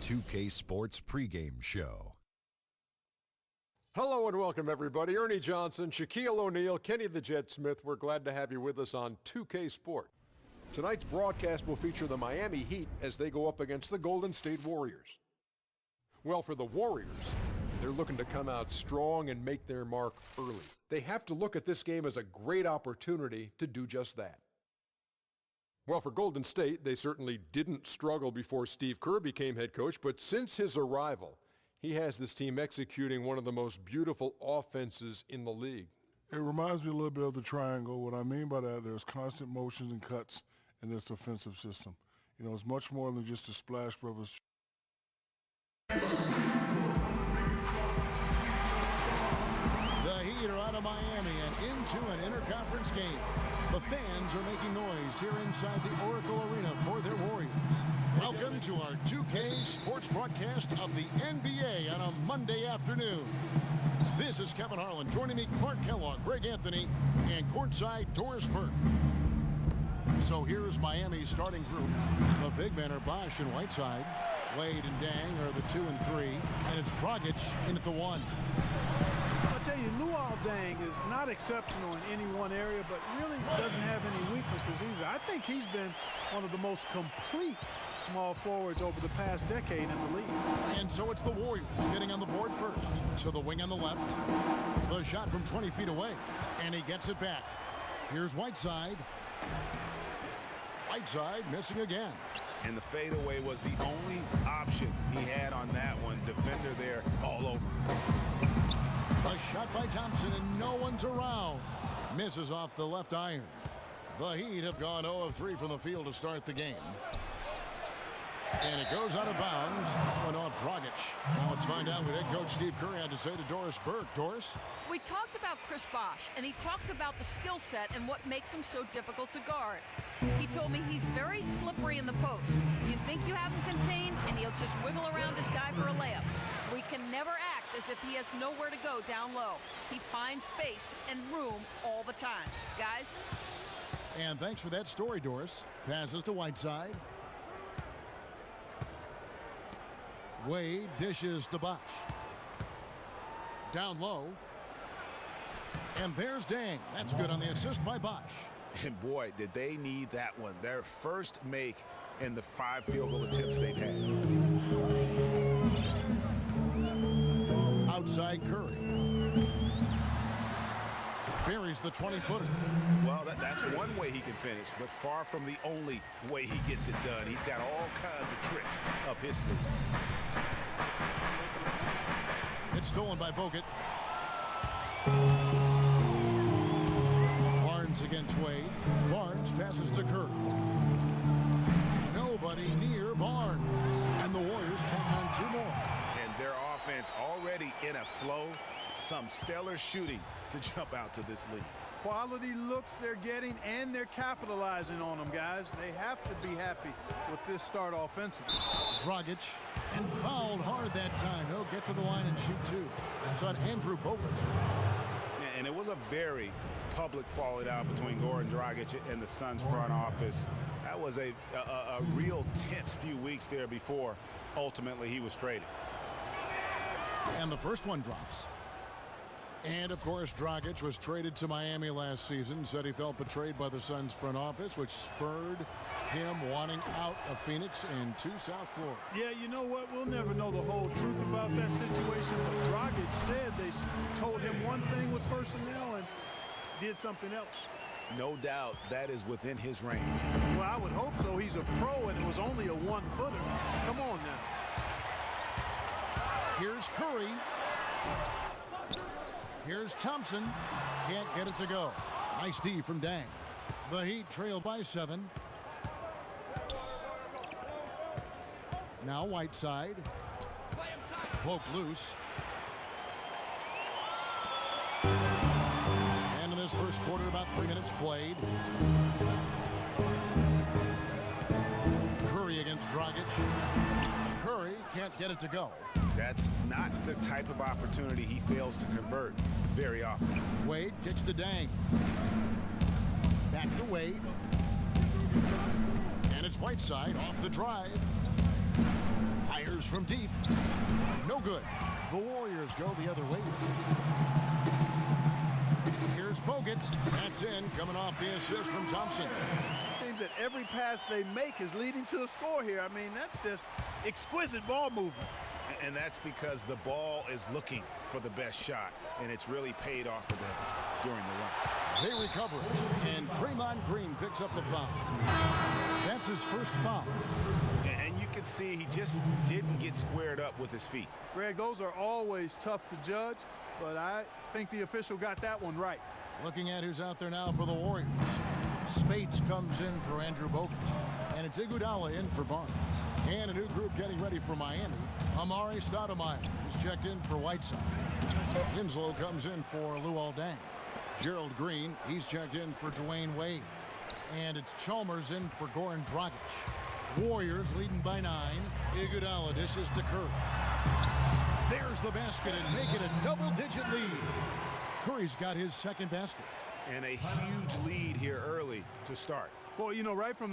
2K Sports pregame show. Hello and welcome, everybody. Ernie Johnson, Shaquille O'Neal, Kenny the Jet Smith. We're glad to have you with us on 2K Sport. Tonight's broadcast will feature the Miami Heat as they go up against the Golden State Warriors. Well, for the Warriors, they're looking to come out strong and make their mark early. They have to look at this game as a great opportunity to do just that. Well, for Golden State, they certainly didn't struggle before Steve Kerr became head coach, but since his arrival, he has this team executing one of the most beautiful offenses in the league. It reminds me a little bit of the triangle. What I mean by that, there's constant motions and cuts in this offensive system. You know, it's much more than just a Splash Brothers. The Heat are out of Miami and into an interconference game. The fans are making noise here inside the Oracle Arena for their Warriors. Welcome to our 2K Sports broadcast of the NBA on a Monday afternoon. This is Kevin Harlan. Joining me, Clark Kellogg, Greg Anthony, and courtside Doris Burke. So here's Miami's starting group. The big men are Bosh and Whiteside. Wade and Dang are the 2 and 3, and it's Dragic in at the 1. I'll tell you, Luol Deng is not exceptional in any one area, but really doesn't have any weaknesses either. I think he's been one of the most complete small forwards over the past decade in the league. And so it's the Warriors getting on the board first. To the wing on the left. The shot from 20 feet away, and he gets it back. Here's Whiteside. Whiteside missing again. And the fadeaway was the only option he had on that one. Defender there all over. A shot by Thompson, and no one's around. Misses off the left iron. The Heat have gone 0 of 3 from the field to start the game. And it goes out of bounds. Went off Dragic. Now let's find out what head coach Steve Kerr had to say to Doris Burke. Doris? We talked about Chris Bosh, and he talked about the skill set and what makes him so difficult to guard. He told me he's very slippery in the post. You think you have him contained, and he'll just wiggle around his guy for a layup. We can never act as if he has nowhere to go down low. He finds space and room all the time. Guys? And thanks for that story, Doris. Passes to Whiteside. Wade dishes to Bosh. Down low. And there's Dang. That's good on the assist by Bosh. And boy, did they need that one. Their first make in the 5 field goal attempts they've had. Outside Curry. Buries the 20-footer. Well, that's one way he can finish, but far from the only way he gets it done. He's got all kinds of tricks up his sleeve. It's stolen by Bogut. Barnes against Wade. Barnes passes to Curry. Nobody near Barnes. And the Warriors take on 2 more. And their offense already in a flow. Some stellar shooting to jump out to this league. Quality looks they're getting, and they're capitalizing on them, guys. They have to be happy with this start offensively. Dragic, and fouled hard that time. He'll get to the line and shoot 2. That's on Andrew Bogut. And it was a very public falling out between Goran Dragic and the Suns front office. That was a real tense few weeks there before ultimately he was traded. And the first one drops. And, of course, Dragic was traded to Miami last season, said he felt betrayed by the Suns front office, which spurred him wanting out of Phoenix and to South Florida. Yeah, you know what? We'll never know the whole truth about that situation, but Dragic said they told him one thing with personnel and did something else. No doubt that is within his range. Well, I would hope so. He's a pro, and it was only a 1-footer. Come on now. Here's Curry. Here's Thompson. Can't get it to go. Nice D from Dang. The Heat trail by 7. Now Whiteside. Poke loose. And in this first quarter, about 3 minutes played. Curry against Dragic. Curry can't get it to go. That's not the type of opportunity he fails to convert very often. Wade kicks to Dang. Back to Wade. And it's Whiteside off the drive. Fires from deep. No good. The Warriors go the other way. Here's Bogut. That's in, coming off the assist from Thompson. It seems that every pass they make is leading to a score here. I mean, that's just exquisite ball movement. And that's because the ball is looking for the best shot, and it's really paid off for them during the run. They recover it, and Draymond Green picks up the foul. That's his first foul. And you can see he just didn't get squared up with his feet. Greg, those are always tough to judge, but I think the official got that one right. Looking at who's out there now for the Warriors. Spates comes in for Andrew Bogut, and it's Iguodala in for Barnes. And a new group getting ready for Miami. Amari Stoudemire is checked in for Whiteside. Winslow comes in for Luol Deng. Gerald Green, he's checked in for Dwayne Wade. And it's Chalmers in for Goran Dragic. Warriors leading by 9. Iguodala dishes to Curry. There's the basket and make it a double-digit lead. Curry's got his second basket. And a huge lead here early to start. Well, you know, right from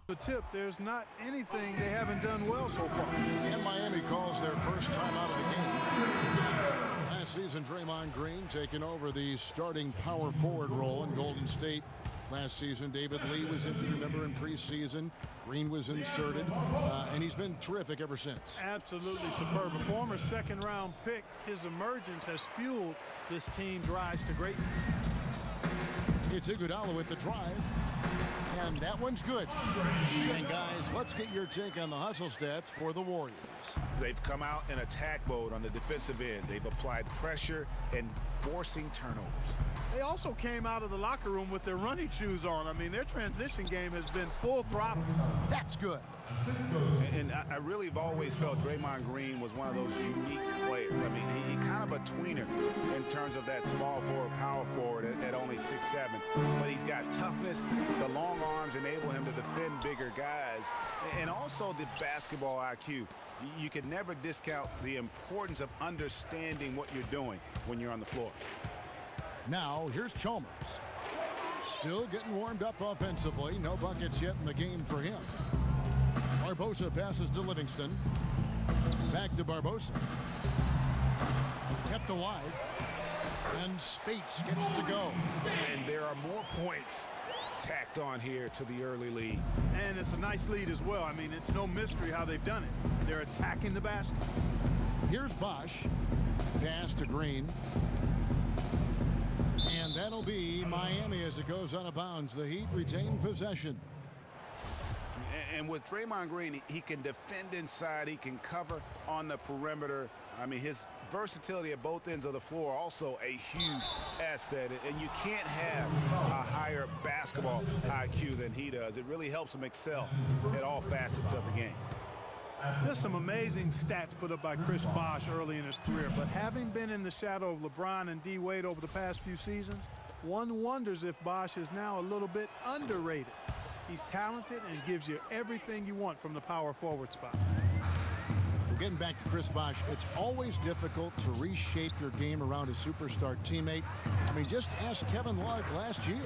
the tip, there's not anything they haven't done well so far. And Miami calls their first time out of the game. Last season, Draymond Green taking over the starting power forward role in Golden State. Last season, David Lee was injured, remember, in preseason. Green was inserted, and he's been terrific ever since. Absolutely superb. A former second-round pick, his emergence has fueled this team's rise to greatness. It's Iguodala with the drive, and that one's good. And guys, let's get your take on the hustle stats for the Warriors. They've come out in attack mode on the defensive end. They've applied pressure and forcing turnovers. They also came out of the locker room with their running shoes on. I mean, their transition game has been full throttle. That's good. And I really have always felt Draymond Green was one of those unique players. I mean, he kind of a tweener in terms of that small forward, power forward at only 6'7". But he's got toughness. The long arms enable him to defend bigger guys. And also the basketball IQ. You can never discount the importance of understanding what you're doing when you're on the floor. Now, here's Chalmers. Still getting warmed up offensively. No buckets yet in the game for him. Barbosa passes to Livingston. Back to Barbosa. Kept alive. And Spates gets to go. And there are more points tacked on here to the early lead. And it's a nice lead as well. I mean, it's no mystery how they've done it. They're attacking the basket. Here's Bosch. Pass to Green. And that'll be Miami as it goes out of bounds. The Heat retain possession. And with Draymond Green, he can defend inside. He can cover on the perimeter. I mean, his versatility at both ends of the floor also a huge asset. And you can't have a higher basketball IQ than he does. It really helps him excel at all facets of the game. Just some amazing stats put up by Chris Bosh early in his career. But having been in the shadow of LeBron and D. Wade over the past few seasons, one wonders if Bosh is now a little bit underrated. He's talented and gives you everything you want from the power forward spot. We're getting back to Chris Bosh. It's always difficult to reshape your game around a superstar teammate. I mean, just ask Kevin Love last year.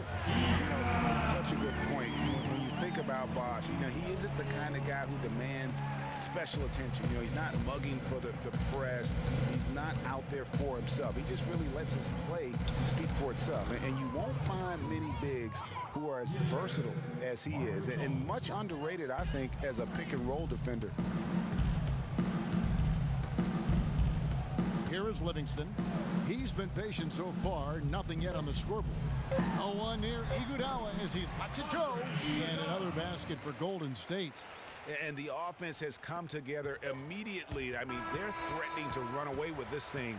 Such a good point. When you think about Bosh, you know, he isn't the kind of guy who demands special attention. You know, he's not mugging for the press. He's not out there for himself. He just really lets his play speak for itself. And you won't find many bigs who are as versatile as he is. And much underrated, I think, as a pick-and-roll defender. Here is Livingston. He's been patient so far. Nothing yet on the scoreboard. A one near Iguodala as he lets it go. And another basket for Golden State. And the offense has come together immediately. I mean, they're threatening to run away with this thing